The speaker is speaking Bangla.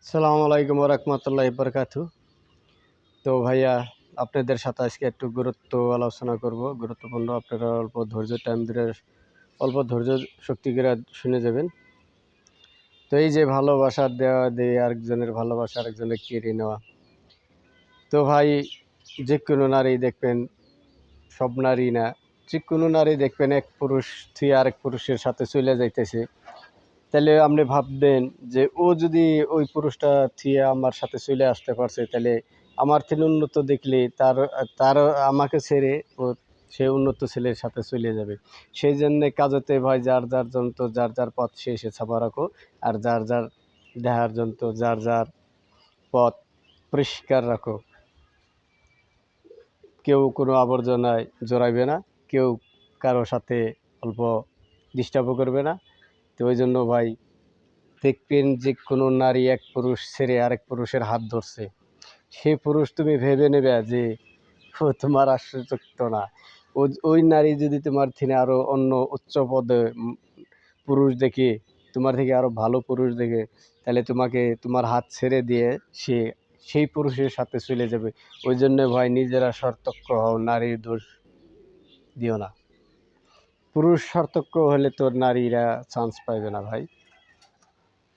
আসসালামু আলাইকুম ওয়া রাহমাতুল্লাহি ওয়া বারাকাতুহু। তো ভাইয়া আপনাদের সাথে আজকে একটু আলোচনা করব। গুরুত্বপূর্ণ আপনারা অল্প ধৈর্য শক্তি করে শুনে যাবেন। তো এই যে ভালোবাসা দেওয়া দিয়ে আরেকজনের ভালোবাসা আরেকজনের কেড়ে নেওয়া। তো ভাই যেকোনো নারী দেখবেন, সব নারী না, যেকোনো নারী দেখবেন এক পুরুষ থেকে আরেক পুরুষের সাথে চইলা যাইতেছে। তাইলে আপনি ভাববেন যে ও যদি ওই পুরুষটা থিয়া আমার সাথে চলে আসতে পারছে, তাহলে আমার থেকে উন্নত দেখলে তার আমাকে ছেড়ে সে উন্নত ছেলের সাথে চলে যাবে। সেই জন্যে কাজতে ভাই যার যন্ত্র যার যার পথ সে ছাপা রাখো। আর যার দেহার যন্ত্র যার পথ পরিষ্কার রাখো। কেউ কোনো আবর্জনায় জড়াইবে না, কেউ কারো সাথে অল্প ডিস্টার্বও করবে না। তো ওই জন্য ভাই দেখবেন যে কোনো নারী এক পুরুষ ছেড়ে আরেক পুরুষের হাত ধরছে, সেই পুরুষ তুমি ভেবে নেবে যে ও তোমার আশ্চর্যযুক্ত না। ওই নারী যদি তোমার থেকে আরো অন্য উচ্চ পদে পুরুষ দেখে, তোমার থেকে আরো ভালো পুরুষ দেখে, তাহলে তোমার হাত ছেড়ে দিয়ে সে সেই পুরুষের সাথে চলে যাবে। ওই জন্য ভাই নিজেরা সতর্ক হও, নারীর দোষ দিও না। পুরুষ সতর্ক হলে তো নারীরা চান্স পাইবে না ভাই।